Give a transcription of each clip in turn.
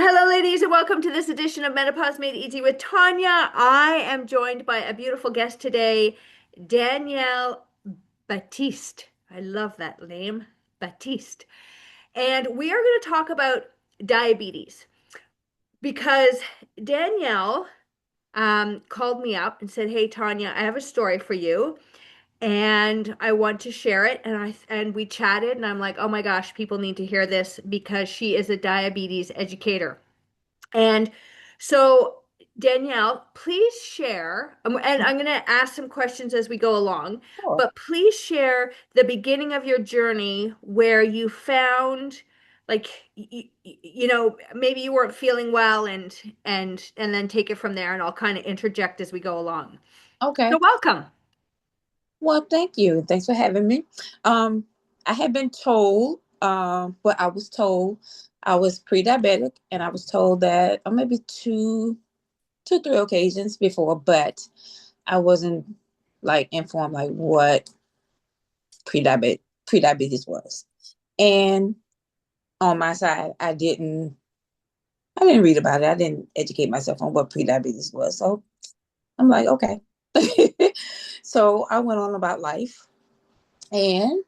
Hello, ladies, and welcome to this edition of Menopause Made Easy with Tanya. I am joined by a beautiful guest today, Danielle Baptiste. I love that name, Baptiste. And we are going to talk about diabetes because Danielle called me up and said, "Hey, Tanya, I have a story for you, and I want to share it." And we chatted, and I'm like, "Oh my gosh, people need to hear this because she is a diabetes educator." And so, Danielle, please share, and I'm going to ask some questions as we go along, Sure. but please share the beginning of your journey where you found, like, maybe you weren't feeling well, and then take it from there, and I'll kind of interject as we go along. So, Okay. welcome. Well, thank you. Thanks for having me. Um, I had been told, I was told I was pre-diabetic, and I was told that maybe two, three occasions before, but I wasn't like informed like what pre-diabetes was. And on my side, I didn't read about it. I didn't educate myself on what pre-diabetes was. So I'm like, okay. So I went on about life. And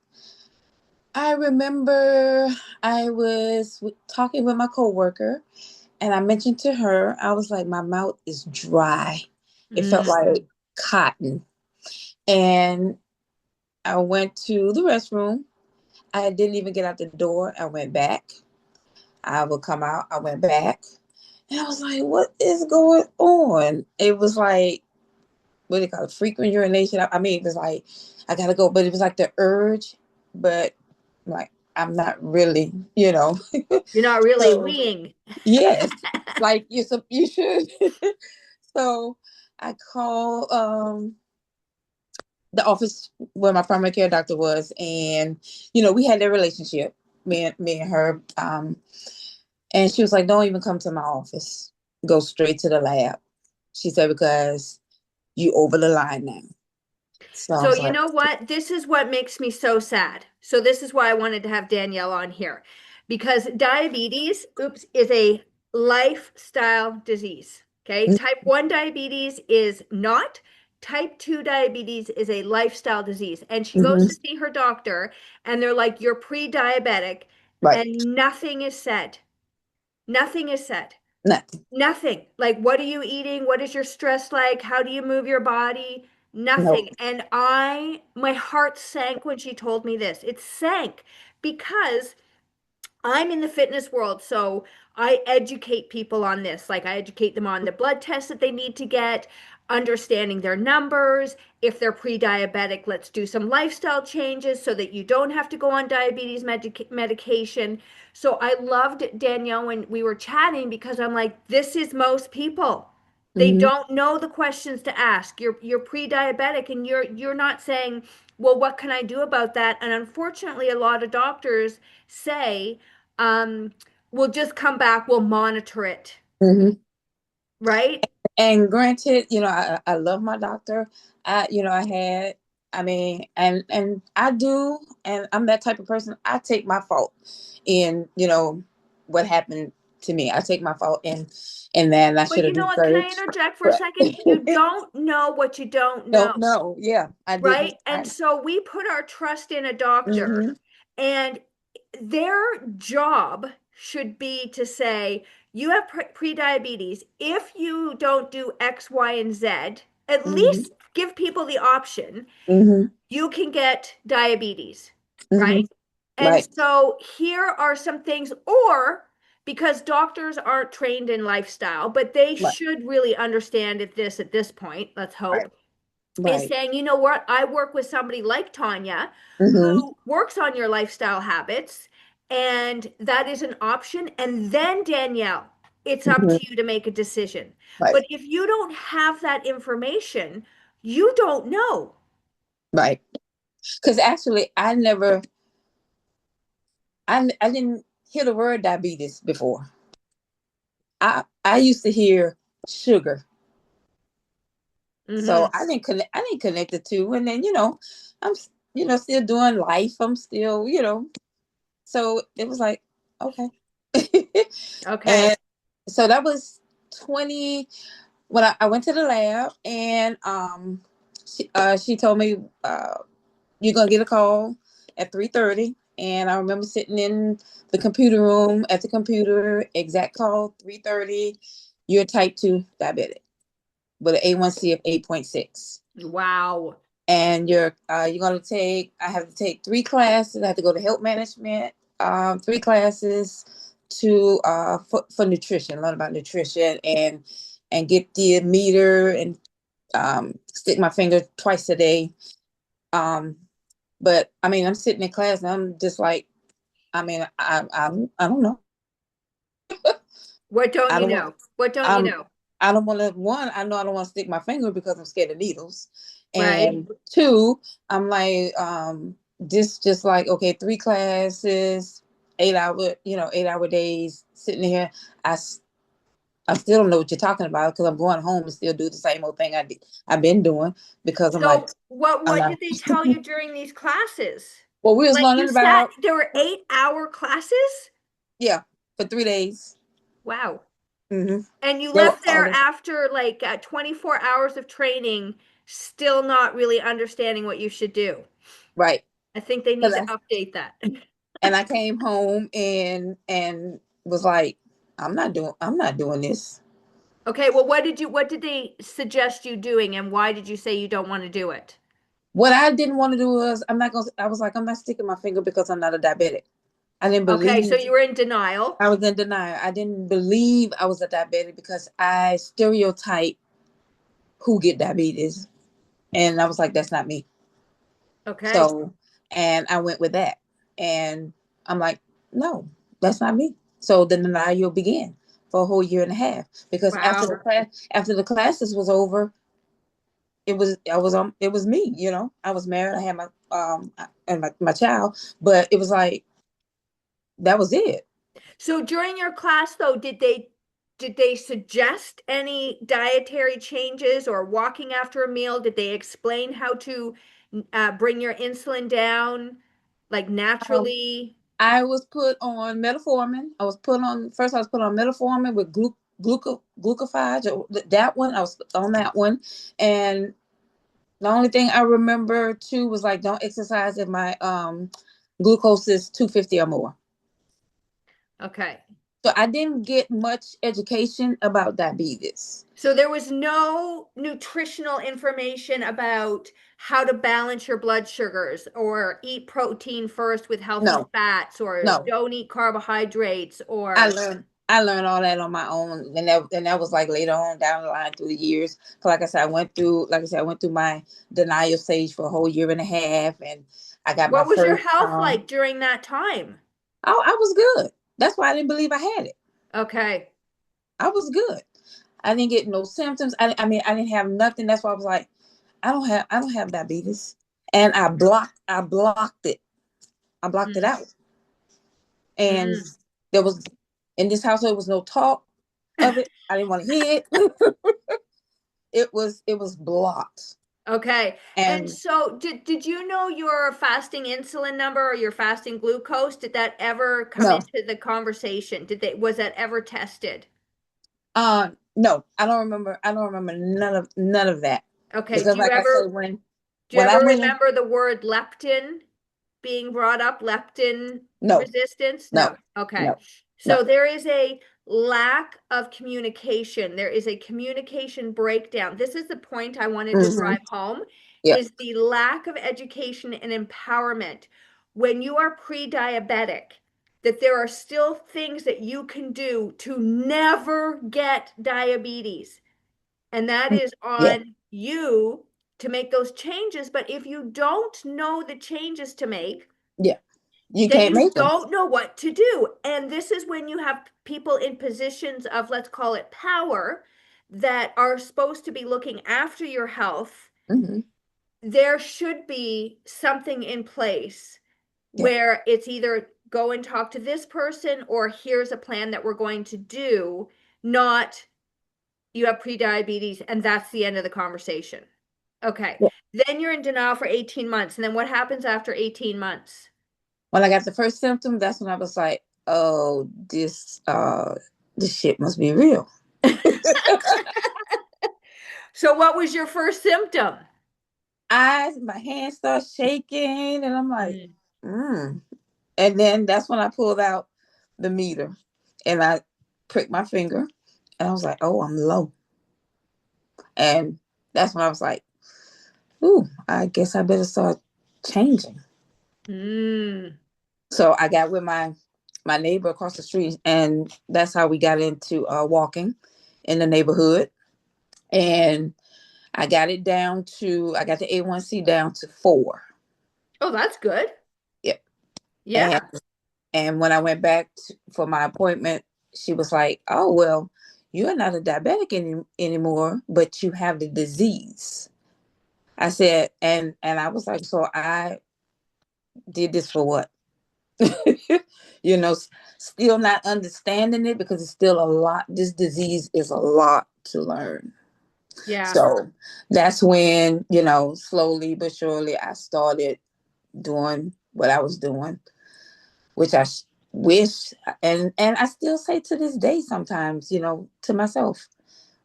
I remember I was talking with my coworker, and I mentioned to her, I was like, my mouth is dry. It felt like Mm. cotton. And I went to the restroom. I didn't even get out the door. I went back. I would come out. I went back. And I was like, what is going on? It was like, what do they call it? Frequent urination. I mean, it was like, I gotta go. But it was like the urge. But like, I'm not really, You're not really So weeing. yes, like you should. So I called the office where my primary care doctor was, and we had a relationship, me and her. And she was like, "Don't even come to my office. Go straight to the lab." She said, "Because you over the line now." So I So, was you like, know what? This is what makes me so sad. So, this is why I wanted to have Danielle on here because diabetes, oops, is a lifestyle disease. Okay. "Mm, Type 1 diabetes is not. Type 2 diabetes is a lifestyle disease. And she goes mhm, to see her doctor, and they're like, "You're pre diabetic," right, and nothing is said. Nothing is said. nothing, Nothing. Like, what are you eating? What is your stress like? How do you move your body? no, Nothing. And my heart sank when she told me this. It sank because I'm in the fitness world, so I educate people on this. Like, I educate them on the blood tests that they need to get, understanding their numbers. If they're pre-diabetic, let's do some lifestyle changes so that you don't have to go on diabetes medication. So I loved Danielle when we were chatting because I'm like, this is most people. They mhm, don't know the questions to ask. You're pre-diabetic and you're not saying, well, what can I do about that? And unfortunately, a lot of doctors say, um, we'll just come back, we'll monitor it, mhm. right? And granted, I love my doctor. I mean, and I do, and I'm that type of person. I take my fault in, what happened to me. I take my fault and then I But should you have know what? Can I researched. interject for a But second? You don't know what you don't know, don't know. Yeah, I didn't. right? And so we put our trust in a doctor, Hmm. and their job should be to say, you have pre-diabetes. If you don't do X, Y, and Z, at Hmm. least give people the option Hmm. you can get diabetes, Hmm. right? And Right. so here are some things, or because doctors aren't trained in lifestyle, but they Right. should really understand it this at this point, let's Right. hope, is Right. saying, you know what, I work with somebody like Tanya Hmm. who works on your lifestyle habits, and that is an option. And then, Danielle, it's up Hmm. to you to make a decision. Right. But if you don't have that information, you don't know. Right. Because actually, I didn't hear the word diabetes before. I used to hear sugar, so Hmm. I didn't connect the two. And then I'm still doing life. I'm still so it was like okay, and Okay. So that was 20 when I went to the lab, and she told me, you're gonna get a call at 3:30. And I remember sitting in the computer room at the computer, exact call, 3:30. You're type 2 diabetic with an A1C of 8.6. Wow. And you're gonna take I have to take 3 classes. I have to go to health management, 3 classes to for nutrition, learn about nutrition, and get the meter, and stick my finger twice a day. Um, but I mean, I'm sitting in class and I'm just like, I mean, I don't know. What don't I you don't want. know? What don't you I'm. know? I don't want to. One, I know I don't want to stick my finger because I'm scared of needles, Right. and two, I'm like, this just like, okay, 3 classes, 8 hour, 8 hour days, sitting here. I I still don't know what you're talking about because I'm going home and still do the same old thing I've been doing, because I'm like, So what I'm what not. did they tell you during these classes? Well, we was Like you learning sat, about, there were 8-hour classes? yeah, for 3 days. Wow. Mm-hmm. And you They were left there all after like 24 hours of training, still not really understanding what you should do. right. I think they need to update that. And I came home and was like, I'm not doing this. Okay, well, what did they suggest you doing and why did you say you don't want to do it? What I didn't want to do was, I was like, I'm not sticking my finger because I'm not a diabetic. I didn't Okay, so believe. you were in denial. I was in denial. I didn't believe I was a diabetic because I stereotype who get diabetes. And I was like, that's not me. Okay. So, and I went with that. And I'm like, no, that's not me. So the denial began for a whole year and a half, because Wow. after the classes was over, it was me. I was married. I had my child, but it was like that was it. So during your class though, did they suggest any dietary changes or walking after a meal? Did they explain how to bring your insulin down like Um, naturally? I was put on metformin. I was put on metformin with glucophage, or that one. I was on that one, and the only thing I remember too was like, don't exercise if my glucose is 250 or more. Okay. So I didn't get much education about diabetes. So there was no nutritional information about how to balance your blood sugars or eat protein first with healthy No, fats or no. don't eat carbohydrates I or learned I learned all that on my own, and that was like later on down the line through the years. 'Cause I went through my denial stage for a whole year and a half, and I got my what was your first. health like during that time? I was good. That's why I didn't believe I had it. Okay. I was good. I didn't get no symptoms. I mean, I didn't have nothing. That's why I was like, I don't have diabetes, and I blocked it. I blocked it Mm. out, and Mm. there was in this house there was no talk of it. I didn't want to hear it. It was blocked. Okay. And And so did you know your fasting insulin number or your fasting glucose? Did that ever come no, into the conversation? Was that ever tested? no, I don't remember none of that, Okay. because like I said, Do you when I ever went in. remember the word leptin being brought up, leptin No, resistance? no, No. Okay. no, no. So there is a lack of communication. There is a communication breakdown. This is the point I wanted to Mm-hmm. drive home Yeah. is the lack of education and empowerment. When you are pre-diabetic, that there are still things that you can do to never get diabetes. And that is Yeah. on you to make those changes. But if you don't know the changes to make, Yeah. You then can't you make them. don't know what to do. And this is when you have people in positions of, let's call it power, that are supposed to be looking after your health. Mm-hmm. There should be something in place Yeah. where it's either go and talk to this person or here's a plan that we're going to do, not you have prediabetes and that's the end of the conversation. Okay. Yeah. Then you're in denial for 18 months. And then what happens after 18 months? When I got the first symptom, that's when I was like, oh, this. this shit must be real. So what was your first symptom? My hands start shaking, and I'm like, Mm. mm. And then that's when I pulled out the meter, and I pricked my finger, and I was like, oh, I'm low. And that's when I was like, ooh, I guess I better start changing. Mm. So I got with my neighbor across the street, and that's how we got into walking in the neighborhood. And I got the A1C down to 4. Oh, that's good. Yep. And Yeah. and when I went back for my appointment, she was like, "Oh well, you're not a diabetic anymore, but you have the disease." I said, and I was like, "So I did this for what?" you know, still not understanding it because it's still a lot. This disease is a lot to learn. Yeah. So that's when, slowly but surely I started doing what I was doing, which wish, and I still say to this day sometimes, to myself,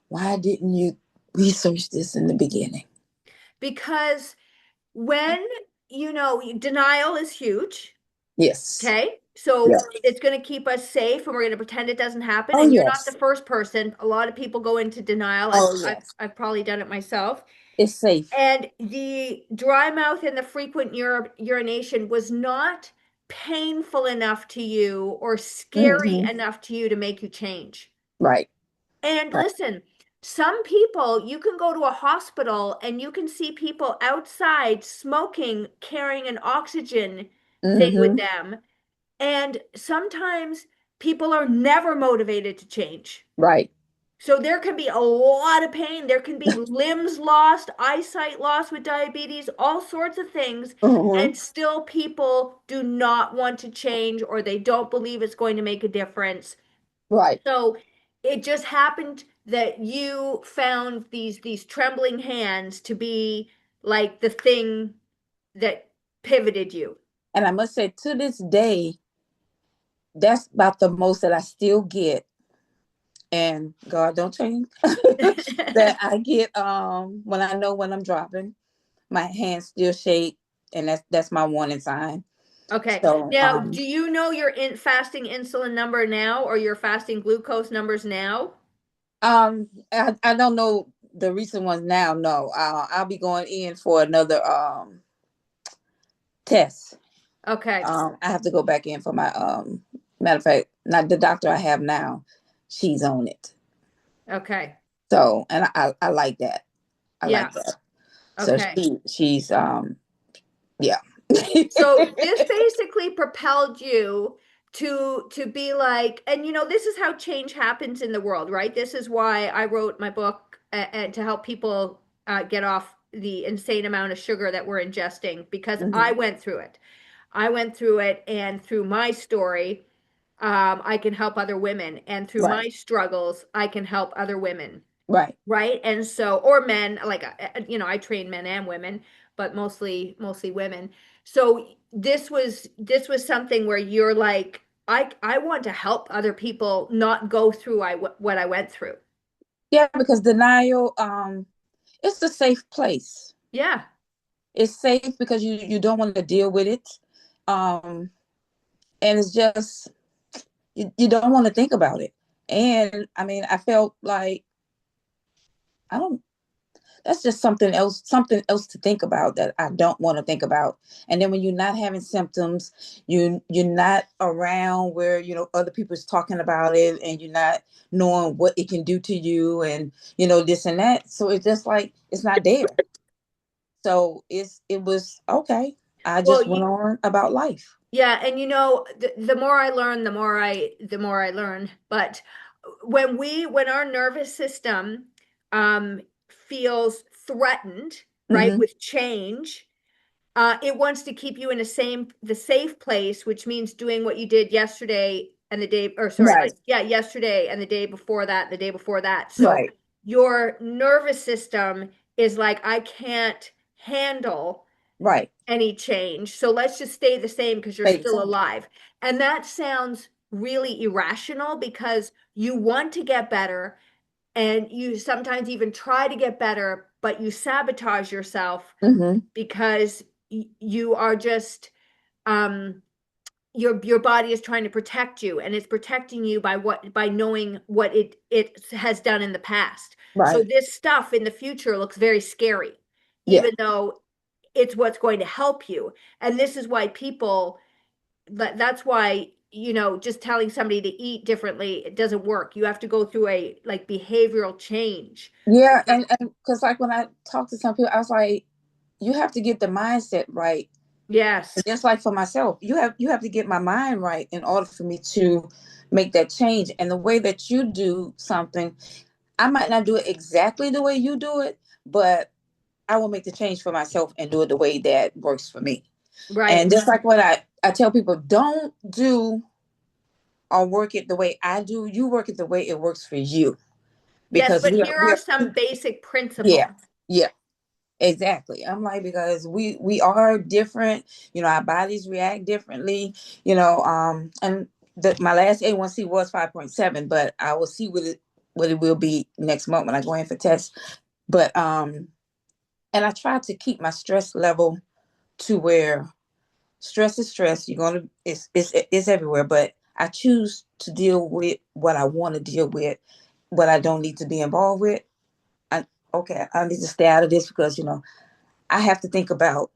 why didn't you research this in the beginning? Because when, denial is huge. Yes. Okay. Yeah. So it's going to keep us safe and we're going to pretend it doesn't happen. Oh And you're not the yes. first person. A lot of people go into denial. I've, Oh I've, yes. I've probably done it myself. It's safe. And the dry mouth and the frequent urination was not painful enough to you or scary Hmm. enough to you to make you change. Right. And Right. listen, some people, you can go to a hospital and you can see people outside smoking, carrying an oxygen thing with Hmm. them. And sometimes people are never motivated to change. Right. So there can be a lot of pain. There can be limbs lost, eyesight lost with diabetes, all sorts of things. Hmm. And still people do not want to change or they don't believe it's going to make a difference. Right. So it just happened that you found these trembling hands to be like the thing that pivoted you. And I must say, to this day, that's about the most that I still get. And God don't change. That I get when I know when I'm dropping, my hands still shake, and that's my warning sign. Okay. So Now, do you know your fasting insulin number now or your fasting glucose numbers now? I don't know the recent ones now. No, I'll be going in for another test. Okay. I have to go back in for my matter of fact, not the doctor I have now. She's on it. Okay. So, and I like that. I like Yeah. that. So Okay. she's yeah. So this basically propelled you to be like, and this is how change happens in the world, right? This is why I wrote my book and to help people get off the insane amount of sugar that we're ingesting because I Hmm. went through it. I went through it, and through my story, I can help other women, and through Right. my struggles, I can help other women. Right. Right. And so, or men, like, I train men and women, but mostly women. So this was something where you're like, I want to help other people not go through what I went through. Yeah, because denial, it's a safe place. Yeah. It's safe because you don't want to deal with it. Um, and it's just you don't want to think about it. And I mean, I felt like I don't that's just something else to think about that I don't want to think about. And then when you're not having symptoms, you're not around where other people's talking about it, and you're not knowing what it can do to you, and this and that. So it's just like it's not there. So it was okay. I Well, just went on about life. yeah, and the more I learn, the more I learn. But when our nervous system feels threatened, right, Hmm. with change, it wants to keep you in the safe place, which means doing what you did yesterday and the day, or sorry, like, Right. yeah, yesterday and the day before that, the day before that. So Right. your nervous system is like, I can't handle Right. any change. So let's just stay the same because you're Stay the still same. alive. And that sounds really irrational because you want to get better and you sometimes even try to get better, but you sabotage yourself Mm-hmm. because you are just um your body is trying to protect you, and it's protecting you by knowing what it has done in the past. So Right. this stuff in the future looks very scary, Yeah. even though it's what's going to help you. And this is why people that's why just telling somebody to eat differently, it doesn't work. You have to go through a like behavioral change. Yeah. And because like when I talk to some people, I was like, you have to get the mindset right. Yes. Just like for myself, you have to get my mind right in order for me to make that change. And the way that you do something, I might not do it exactly the way you do it, but I will make the change for myself and do it the way that works for me. Right. And just like what I tell people, don't do or work it the way I do. You work it the way it works for you. Yes, Because but we are here are some basic yeah, principles. yeah. Exactly. I'm like, because we are different, our bodies react differently, and my last A1C was 5.7, but I will see what it will be next month when I go in for tests. But and I try to keep my stress level to where stress is stress. You're gonna it's everywhere, but I choose to deal with what I want to deal with, what I don't need to be involved with. I, okay, I need to stay out of this because I have to think about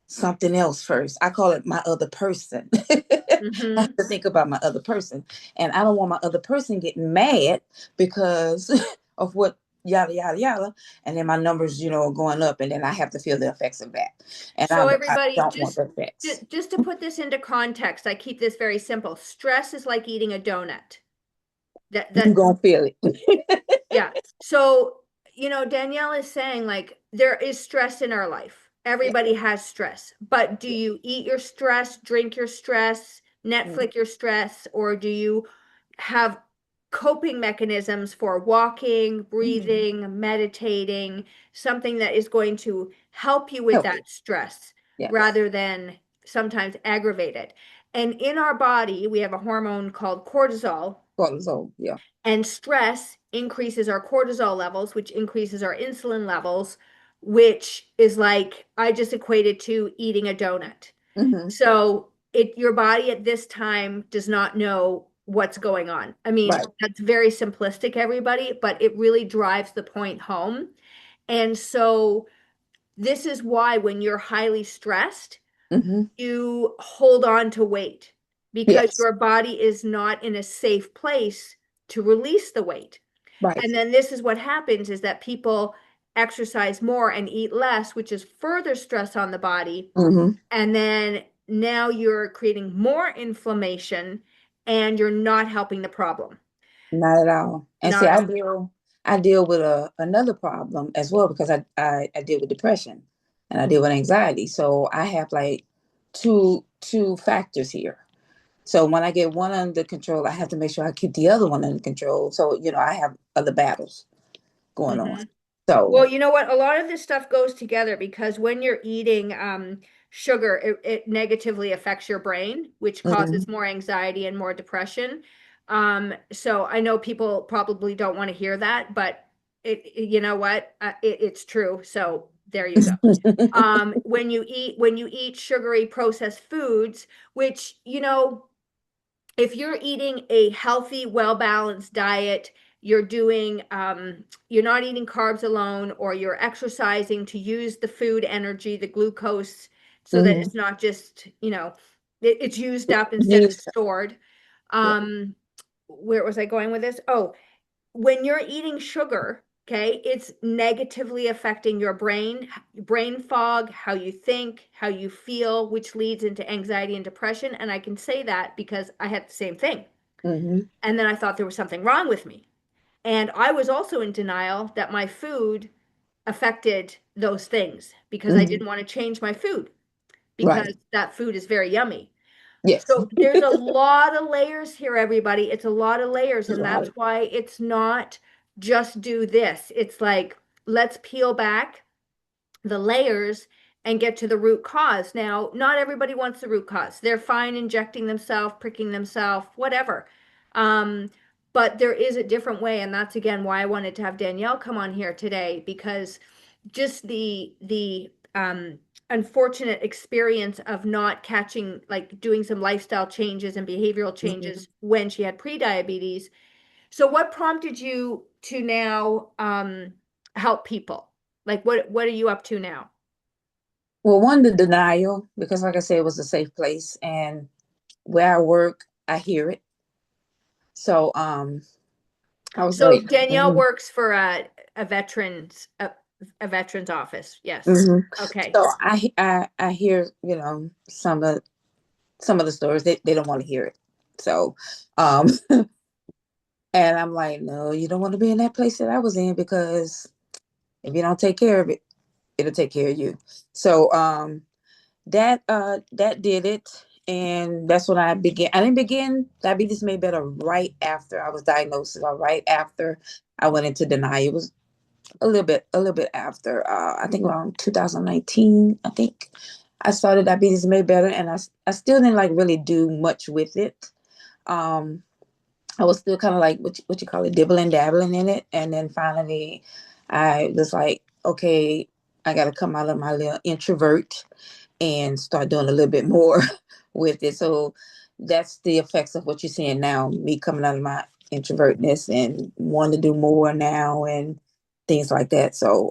something else first. I call it my other person. I have Hmm. to think about my other person. And I don't want my other person getting mad because of what yada yada yada. And then my numbers, are going up and then I have to feel the effects of that. And So I everybody, don't want the effects. just to put this into context, I keep this very simple. Stress is like eating a donut. That You that gonna feel it. Yeah. So, Danielle is saying like there is stress in our life. Yeah. Everybody has stress. But do Yeah. you eat your stress, drink your stress, Mhm. Netflix your stress, or do you have coping mechanisms for walking, Mhm. breathing, meditating, something that is going to help you with Help you. that stress Yes. rather than sometimes aggravate it? And in our body, we have a hormone called cortisol, Cortisol. Yeah. and stress increases our cortisol levels, which increases our insulin levels, which is like I just equated to eating a donut. Hmm. So your body at this time does not know what's going on. I mean, Right. that's very simplistic, everybody, but it really drives the point home. And so this is why when you're highly stressed, Hmm. you hold on to weight because Yes. your body is not in a safe place to release the weight. Right. And then this is what happens is that people exercise more and eat less, which is further stress on the body. Hmm. And then now you're creating more inflammation and you're not helping the problem. Not at all. And see, Not at I deal with another problem as well because I deal with depression and I deal with anxiety. So I have like two factors here. So when I get one under control, I have to make sure I keep the other one under control. So, I have other battles all. going on. Hmm. So, Well, you know what? A lot of this stuff goes together because when you're eating sugar, it negatively affects your brain, which mhm. causes more anxiety and more depression. So I know people probably don't want to hear that, but you know what? It's true. So there you go. When you eat sugary processed foods, which if you're eating a healthy, well-balanced diet, you're not eating carbs alone, or you're exercising to use the food energy, the glucose, so that Hmm. it's not just, it's used up instead of Use, stored. yeah. Um, where was I going with this? Oh, when you're eating sugar, okay, it's negatively affecting your brain fog, how you think, how you feel, which leads into anxiety and depression. And I can say that because I had the same thing. Hmm. And then I thought there was something wrong with me. And I was also in denial that my food affected those things because I Hmm. didn't want to change my food Right. because that food is very yummy. Yes. So there's a lot of layers here, everybody. It's a lot of layers, A and lot that's of, why it's not just do this. It's like, let's peel back the layers and get to the root cause. Now, not everybody wants the root cause. They're fine injecting themselves, pricking themselves, whatever. Um, but there is a different way, and that's again why I wanted to have Danielle come on here today, because just the unfortunate experience of not catching, like doing some lifestyle changes and behavioral Mhm. changes when she had prediabetes. So what prompted you to now help people? Like what are you up to now? Well, one, the denial, because like I said, it was a safe place, and where I work, I hear it. So I was So like, Danielle works for a a veterans office. Yes. hmm. Okay. So I hear, some of the stories. They don't want to hear it. So um and I'm like, no, you don't want to be in that place that I was in, because if you don't take care of it, it'll take care of you. So that did it. And that's when I didn't begin diabetes made better right after I was diagnosed, or right after I went into denial. It was a little bit after, I think around 2019. I think I started diabetes made better, and I still didn't like really do much with it. um I was still kind of like what you call it, dibbling dabbling in it. And then finally I was like, okay, I got to come out of my little introvert and start doing a little bit more with it. So that's the effects of what you're seeing now, me coming out of my introvertness and wanting to do more now and things like that. So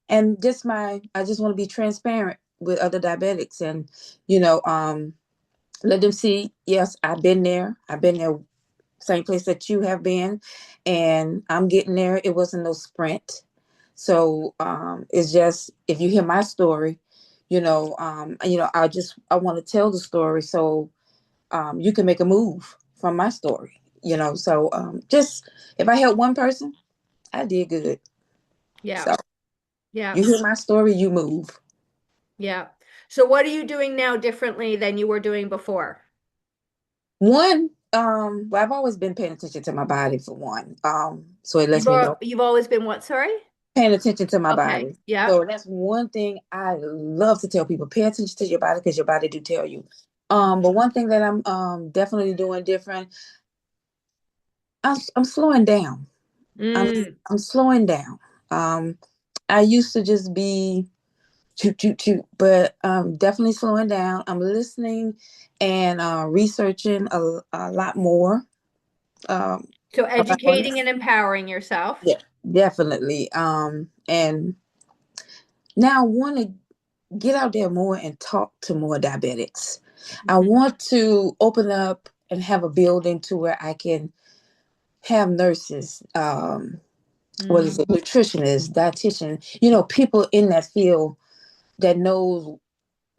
and just I just want to be transparent with other diabetics, and you know um let them see, yes, I've been there, same place that you have been, and I'm getting there. It wasn't no sprint. So it's just, if you hear my story, I want to tell the story, so you can make a move from my story. So just, if I help one person, I did good. Yeah. So Yeah. you hear my story, you move. Yeah. So what are you doing now differently than you were doing before? One, well, I've always been paying attention to my body, for one. So it lets me know, You've always been what, sorry? paying attention to my Okay. body. Yeah. So that's one thing I love to tell people: pay attention to your body, because your body do tell you. But one thing that I'm definitely doing different, I'm slowing down. I'm Mm. I'm slowing down. Um, I used to just be toot toot toot, but definitely slowing down. I'm listening and researching a lot more um, So about educating it. and empowering yourself. Yeah, definitely. And now I want to get out there more and talk to more diabetics. I Mhm. want to open up and have a building to where I can have nurses, what is Mm. it, nutritionists, dietitian, people in that field that knows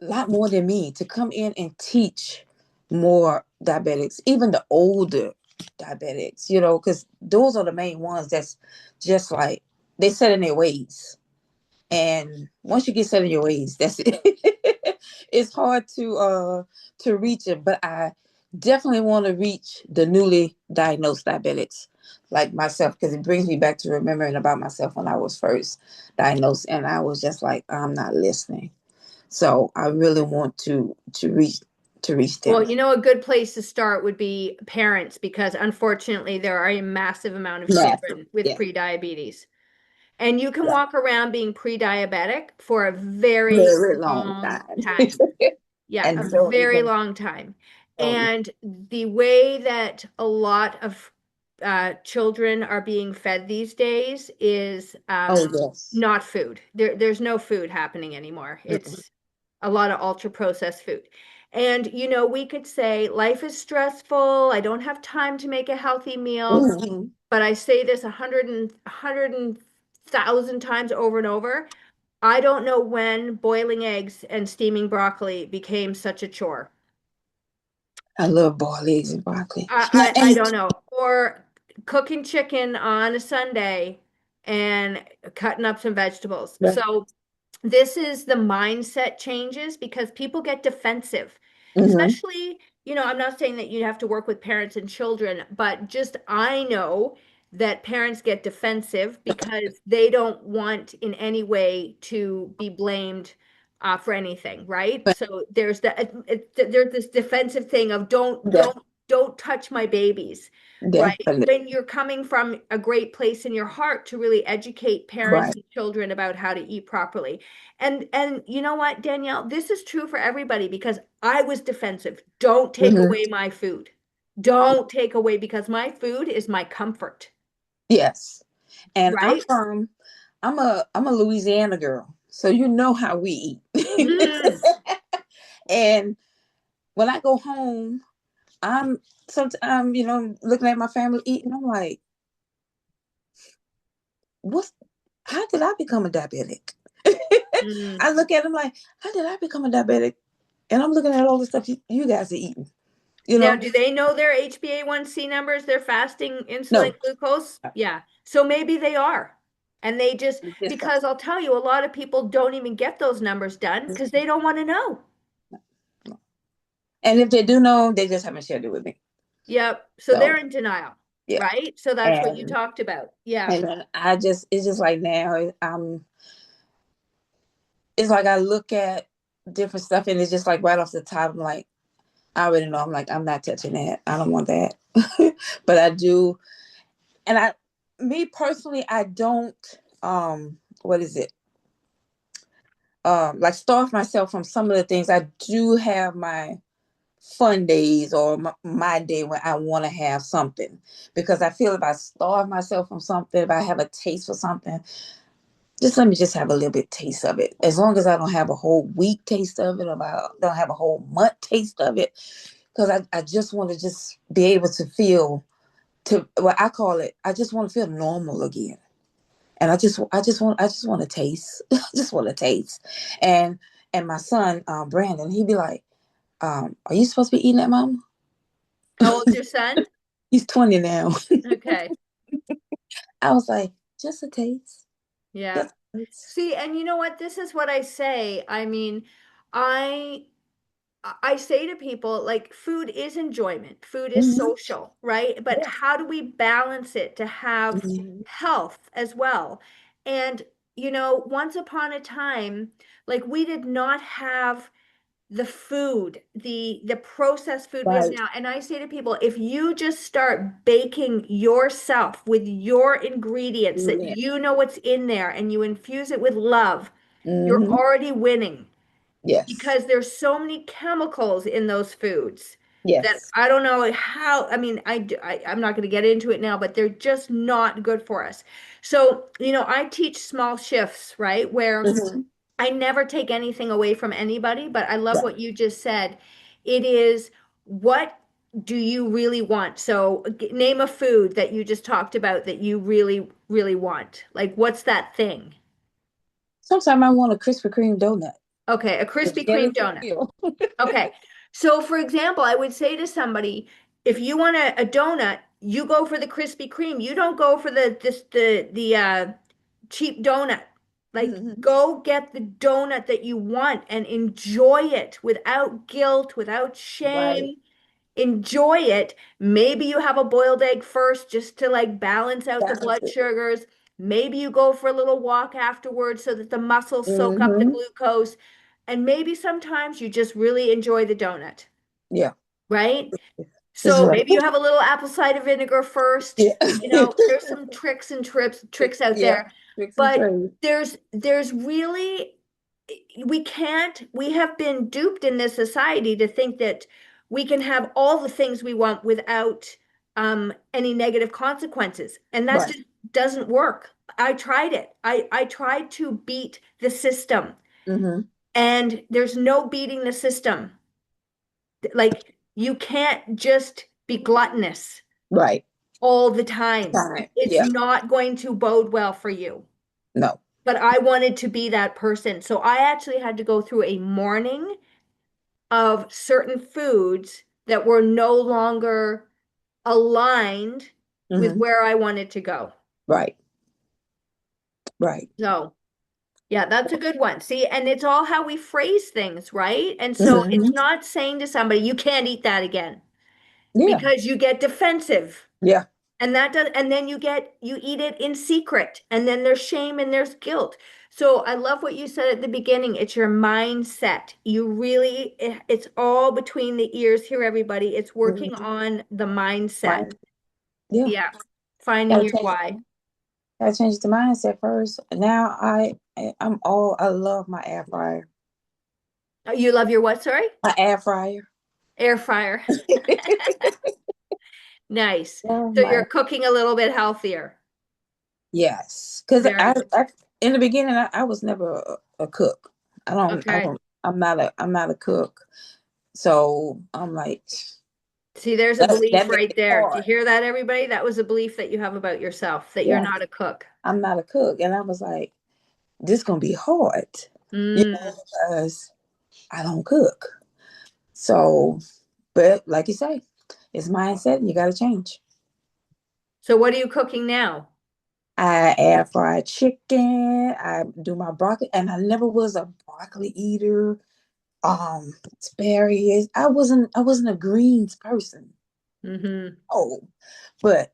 a lot more than me, to come in and teach more diabetics, even the older diabetics, because those are the main ones that's just like, they set in their ways. And once you get set in your ways, that's it. It's hard to reach it, but I definitely want to reach the newly diagnosed diabetics like myself, because it brings me back to remembering about myself when I was first diagnosed, and I was just like, I'm not listening. So I really want to reach Well, them. a good place to start would be parents, because unfortunately there are a massive amount of Massive. children with Yeah. prediabetes. And you can Yeah. walk around being pre-diabetic for a very Very long long time. time. Yeah, And a so you very can, long time. oh, And the way that a lot of children are being fed these days is oh yes. not food. There's no food happening anymore. Mm-mm. It's a lot of ultra processed food. And, we could say life is stressful. I don't have time to make a healthy meal. Mhm. But I say this a hundred and thousand times over and over. I don't know when boiling eggs and steaming broccoli became such a chore. I love boiled eggs and broccoli. Now, I and don't know. Or cooking chicken on a Sunday and cutting up some vegetables. So this is the mindset changes, because people get defensive, hmm. especially, I'm not saying that you have to work with parents and children, but just I know that parents get defensive because they don't want in any way to be blamed for anything, right? So there's this defensive thing of Yeah, don't touch my babies, right? definitely. When you're coming from a great place in your heart to really educate parents Right. and children about how to eat properly. And you know what, Danielle, this is true for everybody because I was defensive. Don't take Hmm. away my food. Don't take away because my food is my comfort, Yes. And right? I'm a Louisiana girl. So you know how we eat. Mm, And when I go home, I'm sometimes, looking at my family eating, I'm like, what's how did I become a diabetic? mm. I look at them like, how did I become a diabetic? And I'm looking at all the stuff you guys are eating, you Now, know? do they know their HbA1c numbers, their fasting insulin No. glucose? Yeah. So maybe they are. And they just, It's because I'll tell you, a lot of people don't even get those numbers done because they don't want to know. And if they do know, they just haven't shared it with me. Yep. So they're So in denial, yeah. right? So that's what you And talked about. Yeah. and then it's just like now, it's like I look at different stuff and it's just like right off the top, I'm like, I already know. I'm like, I'm not touching that. I don't want that. But I do, and me personally, I don't. What is it? Like starve myself from some of the things. I do have my fun days or my day when I want to have something because I feel if I starve myself from something, if I have a taste for something, just let me just have a little bit taste of it. As long as I don't have a whole week taste of it, or I don't have a whole month taste of it, because I just want to just be able to feel to what I call it. I just want to feel normal again, and I just want to taste. I just want to taste, and and my son Brandon, he'd be like, "Are you supposed to be eating that, mama?" How old's your son? He's 20 now. Okay. I was like, just a taste, Yeah. just a taste. See, and you know what? This is what I say. I mean, I I say to people, like, food is enjoyment, food is Mm-hmm. social, right? But Yeah. how do we balance it to have Mm-hmm. health as well? And, once upon a time, like, we did not have the food, the processed food we have Right. now. And I say to people, if you just start baking yourself with your ingredients that Yeah. you know what's in there and you infuse it with love, you're Mm-hmm. already winning Yes. because there's so many chemicals in those foods that Yes. I don't know how, I mean, I'm not going to get into it now, but they're just not good for us. So, I teach small shifts, right? Where Mm-hmm. I never take anything away from anybody, but I love Right. what you just said. It is, what do you really want? So name a food that you just talked about that you really, really want. Like, what's that thing? Sometimes I want a Krispy Kreme donut. Okay, a It's Krispy Kreme getting for donut. real. Okay. So, for example, I would say to somebody, if you want a donut, you go for the Krispy Kreme. You don't go for the cheap donut. Like, Mm-hmm. go get the donut that you want and enjoy it without guilt, without Right. shame. Enjoy it. Maybe you have a boiled egg first just to like balance out the That's blood it. sugars. Maybe you go for a little walk afterwards so that the muscles soak up the Mm-hmm. glucose. And maybe sometimes you just really enjoy the donut, Yeah. right? It's So right. maybe you have a little apple cider vinegar first. Yeah. There's some tricks and tricks out Yeah. there, Tricks and but trades. there's really, we have been duped in this society to think that we can have all the things we want without any negative consequences, and that Right. just doesn't work. I tried it. I tried to beat the system, Mm-hmm. and there's no beating the system. Like, you can't just be gluttonous Right. all the time. Time. It's Yeah. not going to bode well for you. No. But I wanted to be that person. So I actually had to go through a morning of certain foods that were no longer aligned with Mm-hmm. where I wanted to go. Right. Right. So, yeah, that's a good one. See, and it's all how we phrase things, right? And so it's Mm-hmm. not saying to somebody, you can't eat that again Yeah. because you get defensive. Yeah. And that does, and then you eat it in secret, and then there's shame and there's guilt. So I love what you said at the beginning. It's your mindset. It's all between the ears here, everybody. It's working Mhm. on the mindset. Right. Yeah. Yeah. Finding Gotta your change. why. Gotta change the mindset first. Now I love my air fryer. You love your what, sorry? My air fryer. Air fryer. Nice. Oh So my. you're cooking a little bit healthier. Yes, because Very good. I in the beginning I was never a cook. Okay. I'm not a cook. So I'm like See, there's a belief that makes right it there. Do you hard. hear that, everybody? That was a belief that you have about yourself, that you're Yeah, not a cook. I'm not a cook, and I was like, this gonna be hard, Mm. because I don't cook. So, but like you say, it's mindset, and you got to change. So what are you cooking now? I air fry chicken. I do my broccoli, and I never was a broccoli eater. Asparagus. I wasn't a greens person. Hmm. Oh, but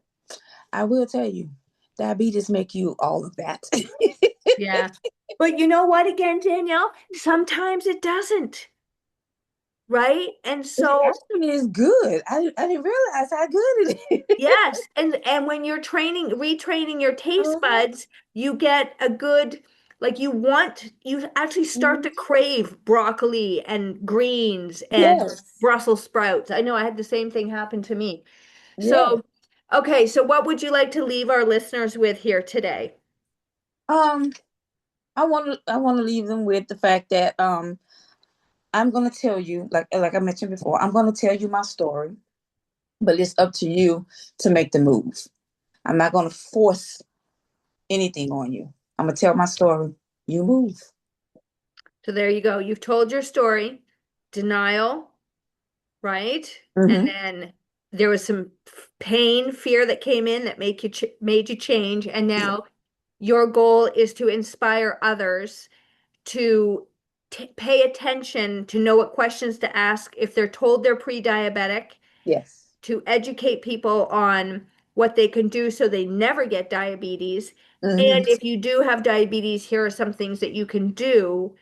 I will tell you, diabetes make you all of that. Yeah. But you know what, again, Danielle? Sometimes it doesn't, right? And It so actually is good. I didn't realize how good it is. yes, and when you're retraining your taste Uh-huh. buds, you get a good, like you actually start Mhm. to crave broccoli and greens and Yes. Brussels sprouts. I know I had the same thing happen to me. Yes. So, okay, so what would you like to leave our listeners with here today? Um, I want to leave them with the fact that I'm gonna tell you, like I mentioned before, I'm gonna tell you my story, but it's up to you to make the move. I'm not gonna force anything on you. I'm gonna tell my story. You move. So there you go. You've told your story, denial, right? And Mm-hmm. then there was some pain, fear that came in that made you change, and Yeah. now your goal is to inspire others to pay attention, to know what questions to ask if they're told they're pre-diabetic, Yes. to educate people on what they can do so they never get diabetes. Mm-hmm. And if you do have diabetes, here are some things that you can do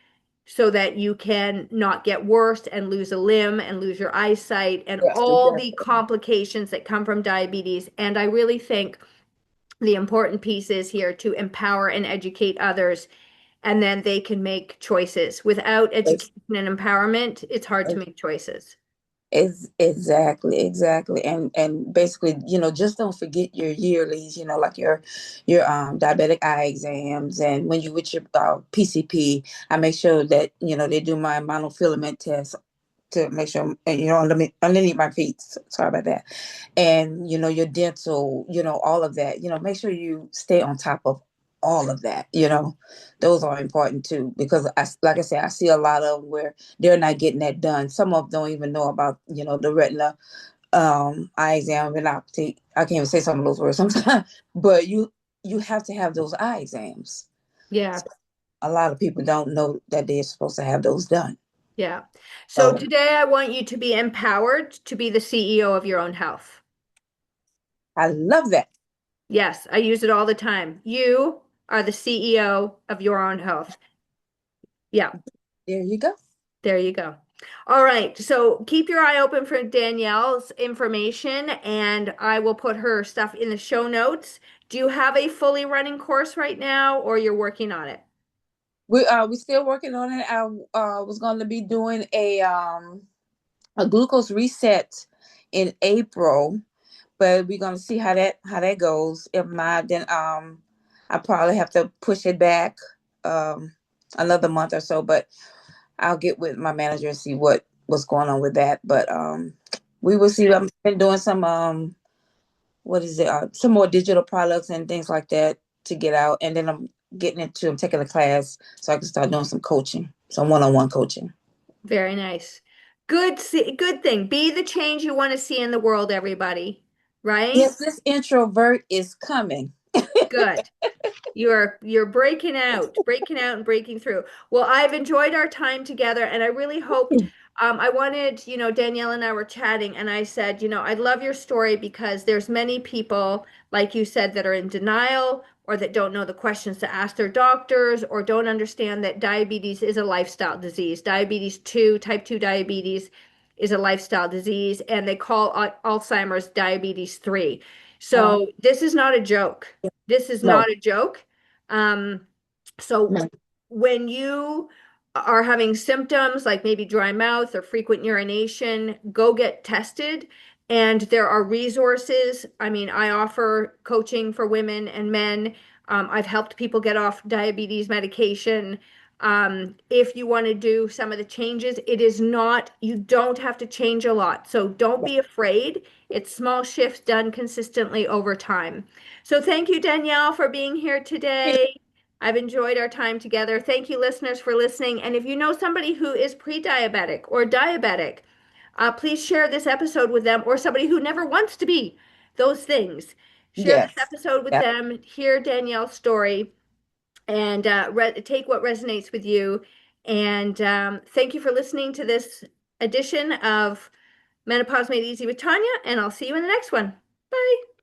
so that you can not get worse and lose a limb and lose your eyesight and Yes, all the exactly. complications that come from diabetes. And I really think the important piece is here to empower and educate others, and then they can make choices. Without Yes. education and empowerment, it's hard to make choices. Is exactly, and basically, just don't forget your yearlies. Like your diabetic eye exams, and when you with your PCP, I make sure that they do my monofilament test to make sure, and underneath my feet. Sorry about that. And your dental, all of that. Make sure you stay on top of all of that. Those are important too, because like I said, I see a lot of them where they're not getting that done. Some of them don't even know about the retina eye exam, retinopathy. I can't even say some of those words sometimes, but you have to have those eye exams. Yeah, So a lot of people don't know that they're supposed to have those done. yeah. So So today I want you to be empowered to be the CEO of your own health. I love that. Yes, I use it all the time. You are the CEO of your own health. Yeah, There you go. there you go. All right, so keep your eye open for Danielle's information, and I will put her stuff in the show notes. Do you have a fully running course right now, or you're working on it? We still working on it. I was going to be doing a glucose reset in April, but we're gonna see how that goes. If not, then I probably have to push it back um another month or so. But I'll get with my manager and see what's going on with that. But we will see. Okay. I've been doing some what is it? Some more digital products and things like that to get out, and then I'm taking a class so I can start doing some coaching, some one-on-one coaching. Very nice. Good thing. Be the change you want to see in the world, everybody. Right? Yes, this introvert is coming. Good. You're breaking out and breaking through. Well, I've enjoyed our time together, and I really hope I wanted, Danielle and I were chatting, and I said, I love your story because there's many people, like you said, that are in denial or that don't know the questions to ask their doctors or don't understand that diabetes is a lifestyle disease. Diabetes 2, type 2 diabetes is a lifestyle disease, and they call Alzheimer's diabetes 3. Uh, So this is not a joke. This is no, not a joke. Um, so no, when you are having symptoms like maybe dry mouth or frequent urination, go get tested. And there are resources. I mean, I offer coaching for women and men. I've helped people get off diabetes medication. If you want to do some of the changes, it is not, you don't have to change a lot. So don't be afraid. It's small shifts done consistently over time. So thank you, Danielle, for being here today. I've enjoyed our time together. Thank you, listeners, for listening. And if you know somebody who is pre-diabetic or diabetic, please share this episode with them, or somebody who never wants to be those things. Share this yes. episode with Yeah. them, hear Danielle's story, and take what resonates with you. And thank you for listening to this edition of Menopause Made Easy with Tanya, and I'll see you in the next one. Bye.